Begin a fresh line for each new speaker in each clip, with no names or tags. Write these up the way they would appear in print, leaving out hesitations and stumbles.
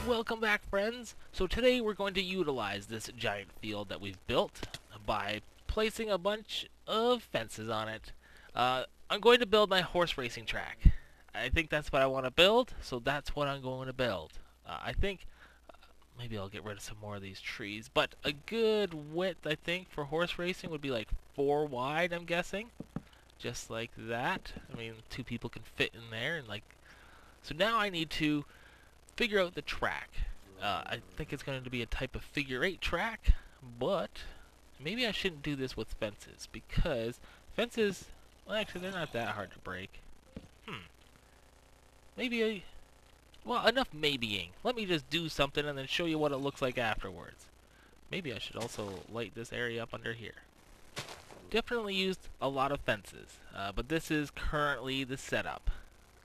Welcome back, friends. So today we're going to utilize this giant field that we've built by placing a bunch of fences on it. I'm going to build my horse racing track. I think that's what I want to build, so that's what I'm going to build. I think maybe I'll get rid of some more of these trees, but a good width, I think, for horse racing would be like 4 wide, I'm guessing. Just like that. I mean, 2 people can fit in there, and like, so now I need to figure out the track. I think it's going to be a type of figure 8 track, but maybe I shouldn't do this with fences, because fences, well, actually, they're not that hard to break. Maybe well, enough maybeing. Let me just do something and then show you what it looks like afterwards. Maybe I should also light this area up under here. Definitely used a lot of fences, but this is currently the setup.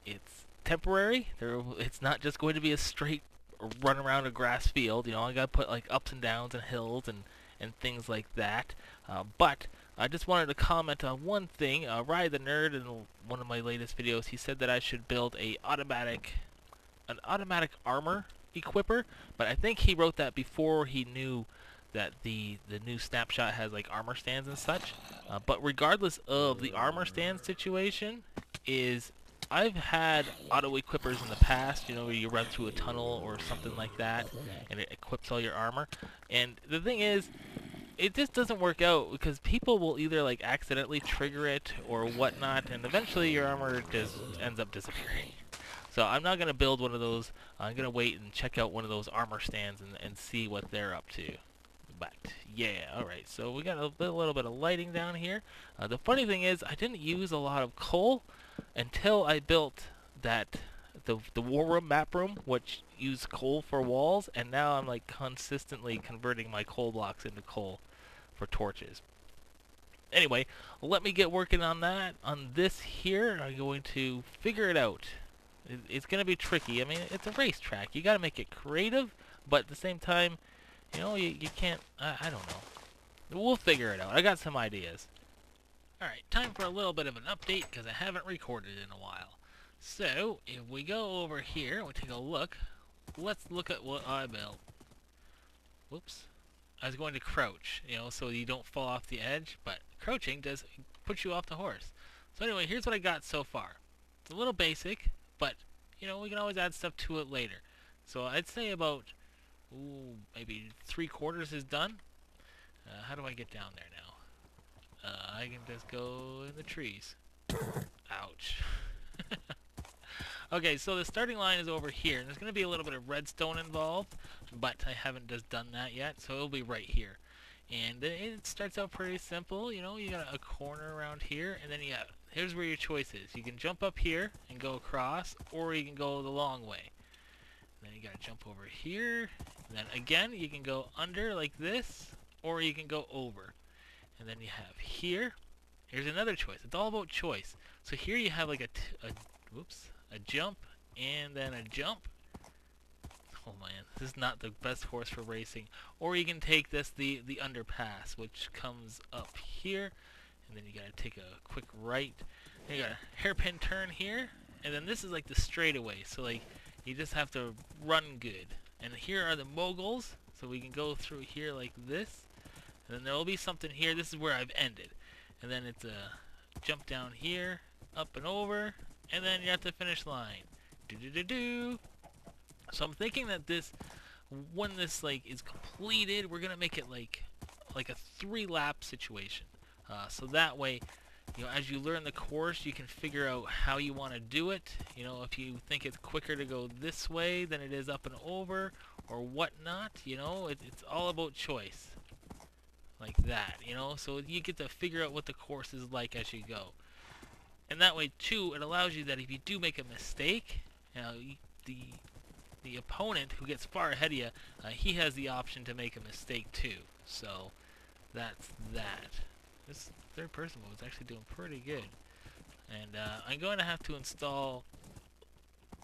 It's temporary. It's not just going to be a straight run around a grass field. You know, I gotta put like ups and downs and hills and things like that. But I just wanted to comment on one thing. Rye the Nerd, in one of my latest videos, he said that I should build an automatic armor equipper, but I think he wrote that before he knew that the new snapshot has like armor stands and such. But regardless of the armor stand situation, I've had auto equippers in the past, you know, where you run through a tunnel or something like that, and it equips all your armor. And the thing is, it just doesn't work out because people will either like accidentally trigger it or whatnot, and eventually your armor just ends up disappearing. So I'm not gonna build one of those. I'm gonna wait and check out one of those armor stands and see what they're up to. But yeah, alright, so we got a little bit of lighting down here. The funny thing is, I didn't use a lot of coal until I built the war room map room, which used coal for walls, and now I'm like consistently converting my coal blocks into coal for torches. Anyway, let me get working on that. On this here, I'm going to figure it out. It's going to be tricky. I mean, it's a racetrack. You got to make it creative, but at the same time, you know, you can't, I don't know. We'll figure it out. I got some ideas. Alright, time for a little bit of an update because I haven't recorded in a while. So, if we go over here and we take a look, let's look at what I built. Whoops. I was going to crouch, you know, so you don't fall off the edge, but crouching does put you off the horse. So anyway, here's what I got so far. It's a little basic, but, you know, we can always add stuff to it later. So I'd say about, maybe 3/4 is done. How do I get down there now? I can just go in the trees. Ouch. Okay, so the starting line is over here, and there's going to be a little bit of redstone involved, but I haven't just done that yet, so it'll be right here. And it starts out pretty simple, you know, you got a corner around here, and then here's where your choice is. You can jump up here and go across, or you can go the long way. And then you got to jump over here, and then again, you can go under like this, or you can go over. And then you have here. Here's another choice. It's all about choice. So here you have like a jump and then a jump. Oh man, this is not the best horse for racing. Or you can take this the underpass, which comes up here, and then you gotta take a quick right. Then you got a hairpin turn here, and then this is like the straightaway. So like you just have to run good. And here are the moguls, so we can go through here like this. And then there will be something here. This is where I've ended. And then it's a jump down here, up and over, and then you're at the finish line. Do-do-do-do. So I'm thinking that when this like is completed, we're gonna make it like a 3-lap situation. So that way, you know, as you learn the course, you can figure out how you want to do it. You know, if you think it's quicker to go this way than it is up and over, or whatnot. You know, it's all about choice. Like that, you know, so you get to figure out what the course is like as you go. And that way too, it allows you that if you do make a mistake, you know, the opponent who gets far ahead of you, he has the option to make a mistake too. So that's that. This third person mode is actually doing pretty good. And I'm going to have to install,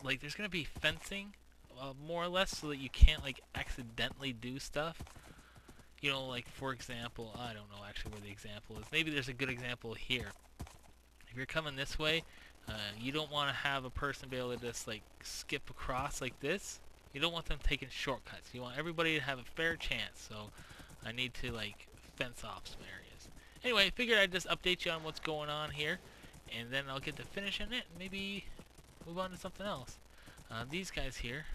like, there's going to be fencing, more or less, so that you can't like accidentally do stuff. You know, like, for example, I don't know actually where the example is. Maybe there's a good example here. If you're coming this way, you don't want to have a person be able to just, like, skip across like this. You don't want them taking shortcuts. You want everybody to have a fair chance. So I need to like fence off some areas. Anyway, I figured I'd just update you on what's going on here, and then I'll get to finishing it and maybe move on to something else. These guys here,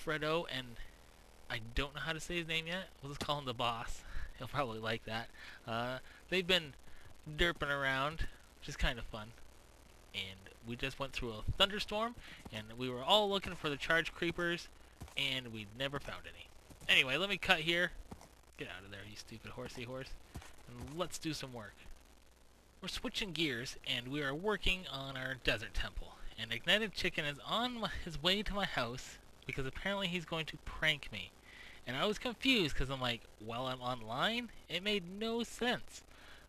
Fredo, and I don't know how to say his name yet. We'll just call him the boss. He'll probably like that. They've been derping around, which is kind of fun. And we just went through a thunderstorm, and we were all looking for the charged creepers, and we never found any. Anyway, let me cut here. Get out of there, you stupid horsey horse. And let's do some work. We're switching gears, and we are working on our desert temple. And Ignited Chicken is on his way to my house, because apparently he's going to prank me. And I was confused, because I'm like, while I'm online? It made no sense.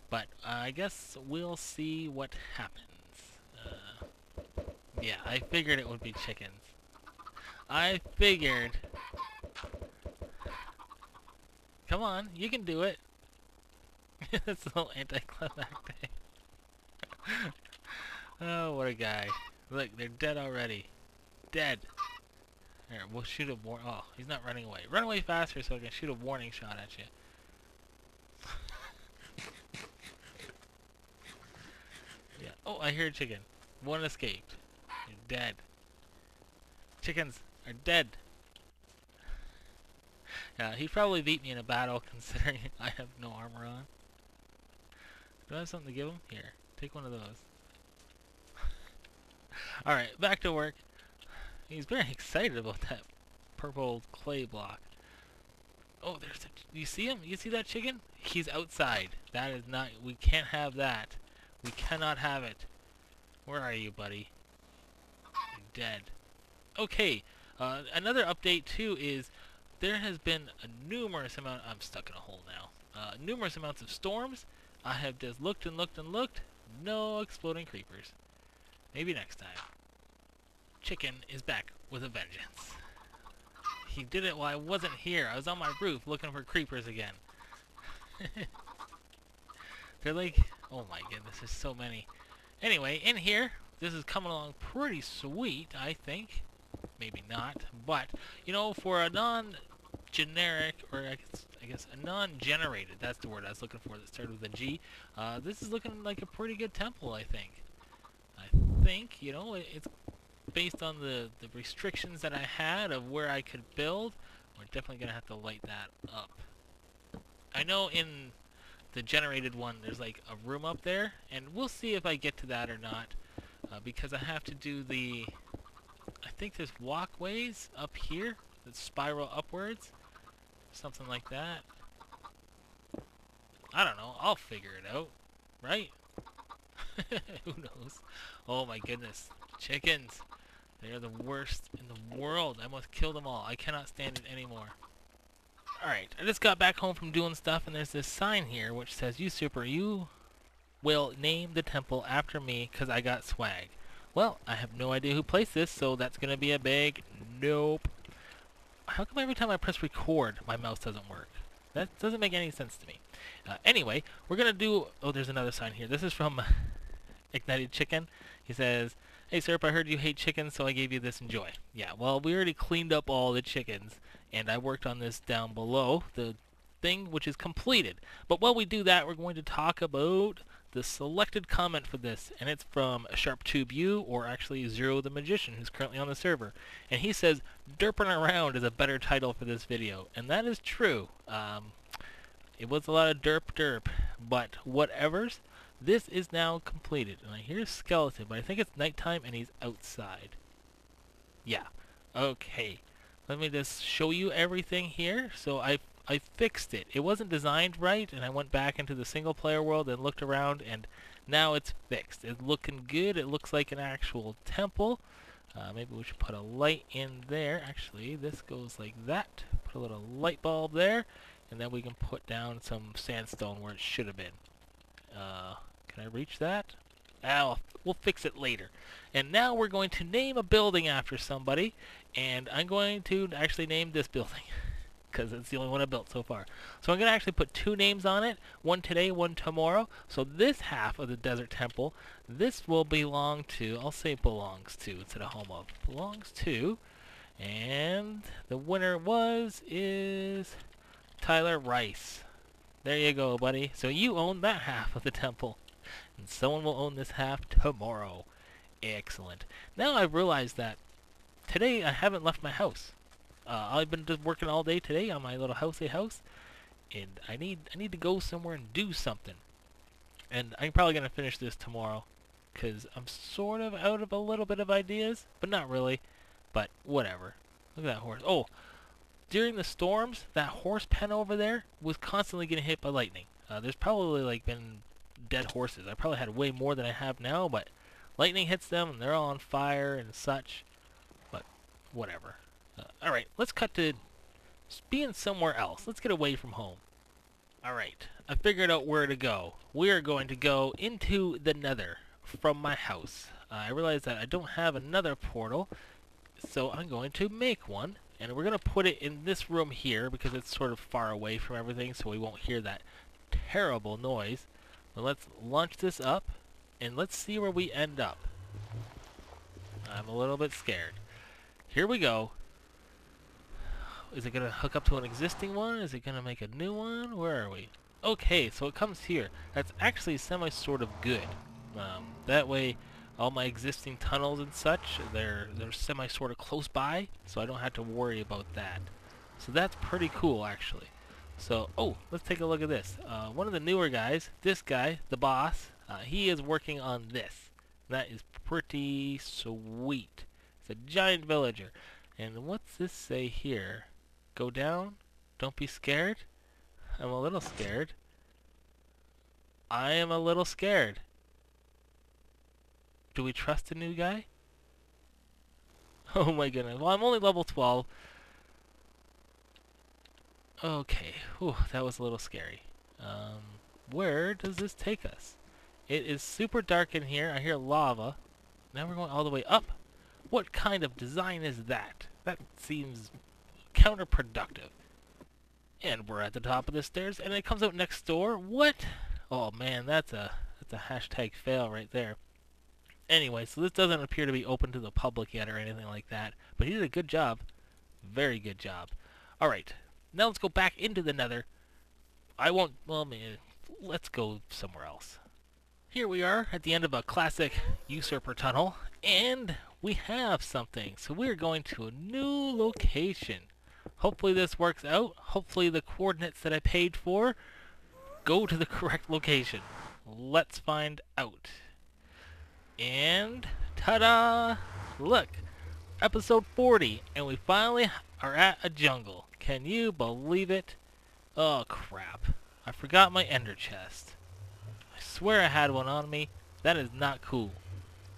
But I guess we'll see what happens. Yeah, I figured it would be chickens. I figured. Come on, you can do it. That's a little anticlimactic. Oh, what a guy. Look, they're dead already. Dead. Here, we'll shoot a oh, he's not running away. Run away faster so I can shoot a warning shot at you. Yeah. Oh, I hear a chicken. One escaped. You're dead. Chickens are dead. Yeah, he probably beat me in a battle considering I have no armor on. Do I have something to give him? Here, take one of those. Alright, back to work. He's very excited about that purple clay block. Oh, there's a... You see him? You see that chicken? He's outside. That is not... We can't have that. We cannot have it. Where are you, buddy? You're dead. Okay, another update too is there has been a numerous amount... I'm stuck in a hole now. Numerous amounts of storms. I have just looked and looked and looked. No exploding creepers. Maybe next time. Chicken is back with a vengeance. He did it while I wasn't here. I was on my roof looking for creepers again. They're like... Oh my goodness, there's so many. Anyway, in here, this is coming along pretty sweet, I think. Maybe not, but, you know, for a non-generic, or I guess a non-generated, that's the word I was looking for that started with a G, this is looking like a pretty good temple, I think. You know, it's based on the restrictions that I had of where I could build. We're definitely going to have to light that up. I know in the generated one there's like a room up there, and we'll see if I get to that or not, because I have to do the... I think there's walkways up here that spiral upwards. Something like that. I don't know. I'll figure it out. Right? Who knows? Oh my goodness. Chickens. They're the worst in the world. I must kill them all. I cannot stand it anymore. Alright. I just got back home from doing stuff, and there's this sign here which says, Usurper, you will name the temple after me because I got swag. Well, I have no idea who placed this, so that's going to be a big nope. How come every time I press record, my mouse doesn't work? That doesn't make any sense to me. Anyway, we're going to do... Oh, there's another sign here. This is from Ignited Chicken. He says, Hey, Usurper, I heard you hate chickens, so I gave you this. Enjoy. Yeah, well, we already cleaned up all the chickens, and I worked on this down below, the thing which is completed. But while we do that, we're going to talk about the selected comment for this, and it's from SharpTubeU, or actually Zero the Magician, who's currently on the server. And he says, Derping Around is a better title for this video. And that is true. It was a lot of derp, but whatevers. This is now completed. And I hear a skeleton, but I think it's nighttime and he's outside. Yeah. Okay. Let me just show you everything here. So I fixed it. It wasn't designed right, and I went back into the single player world and looked around, and now it's fixed. It's looking good. It looks like an actual temple. Maybe we should put a light in there. Actually, this goes like that. Put a little light bulb there, and then we can put down some sandstone where it should have been. Can I reach that? We'll fix it later. And now we're going to name a building after somebody, and I'm going to actually name this building. Because it's the only one I built so far. So I'm going to actually put two names on it. One today, one tomorrow. So this half of the desert temple, this will belong to, I'll say belongs to instead of home of. Belongs to, And the winner is Tyler Rice. There you go, buddy. So you own that half of the temple. And someone will own this half tomorrow. Excellent. Now I've realized that today I haven't left my house. I've been just working all day today on my little housey house. And I need to go somewhere and do something. And I'm probably going to finish this tomorrow. Because I'm sort of out of a little bit of ideas. But not really. But whatever. Look at that horse. Oh, during the storms, that horse pen over there was constantly getting hit by lightning. There's probably like been dead horses. I probably had way more than I have now, but lightning hits them and they're all on fire and such. But whatever. Alright, let's cut to being somewhere else. Let's get away from home. Alright, I figured out where to go. We are going to go into the Nether from my house. I realized that I don't have another portal, so I'm going to make one. And we're going to put it in this room here because it's sort of far away from everything, so we won't hear that terrible noise. But let's launch this up, and let's see where we end up. I'm a little bit scared. Here we go. Is it going to hook up to an existing one? Is it going to make a new one? Where are we? Okay, so it comes here. That's actually semi-sort of good. That way, all my existing tunnels and such, they're semi-sort of close by, so I don't have to worry about that. So that's pretty cool, actually. So, oh, let's take a look at this. One of the newer guys, this guy, the boss, he is working on this. That is pretty sweet. It's a giant villager. And what's this say here? Go down? Don't be scared? I'm a little scared. I am a little scared. Do we trust the new guy? Oh my goodness. Well, I'm only level 12. Okay. Whew, that was a little scary. Where does this take us? It is super dark in here. I hear lava. Now we're going all the way up. What kind of design is that? That seems counterproductive. And we're at the top of the stairs, and it comes out next door. What? Oh man, that's a hashtag fail right there. Anyway, so this doesn't appear to be open to the public yet or anything like that. But he did a good job. Very good job. Alright, now let's go back into the Nether. Well, man, let's go somewhere else. Here we are at the end of a classic Usurper tunnel. And we have something. So we're going to a new location. Hopefully this works out. Hopefully the coordinates that I paid for go to the correct location. Let's find out. And ta-da! Look, episode 40, and we finally are at a jungle. Can you believe it? Oh crap! I forgot my ender chest. I swear I had one on me. That is not cool.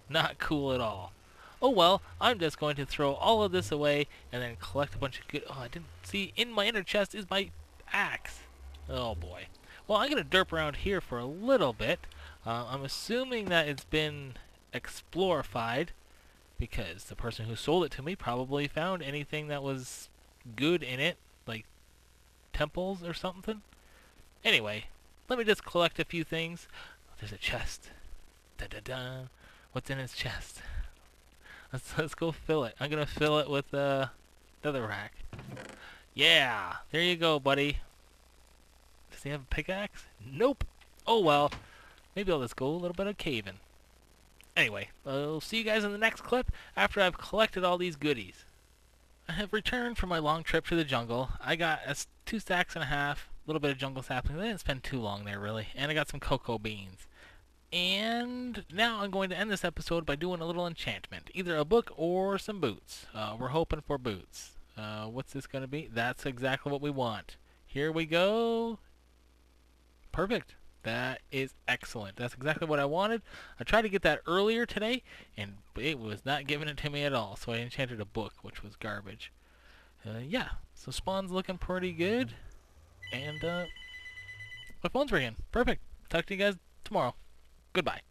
Not cool at all. Oh well, I'm just going to throw all of this away and then collect a bunch of good. Oh, I didn't see. In my ender chest is my axe. Oh boy. Well, I'm gonna derp around here for a little bit. I'm assuming that it's been explorified because the person who sold it to me probably found anything that was good in it, like temples or something. Anyway, let me just collect a few things. Oh, there's a chest. Da-da-da. What's in his chest? Let's go fill it. I'm gonna fill it with another rack. Yeah, there you go, buddy. Does he have a pickaxe? Nope. Oh well. Maybe I'll just go a little bit of caving. Anyway, I'll see you guys in the next clip after I've collected all these goodies. I have returned from my long trip to the jungle. I got 2 stacks and a half, a little bit of jungle saplings. I didn't spend too long there really, and I got some cocoa beans. And now I'm going to end this episode by doing a little enchantment, either a book or some boots. We're hoping for boots. What's this going to be? That's exactly what we want. Here we go. Perfect. That is excellent. That's exactly what I wanted. I tried to get that earlier today, and it was not giving it to me at all. So I enchanted a book, which was garbage. Yeah, so spawn's looking pretty good. And my phone's ringing. Perfect. Talk to you guys tomorrow. Goodbye.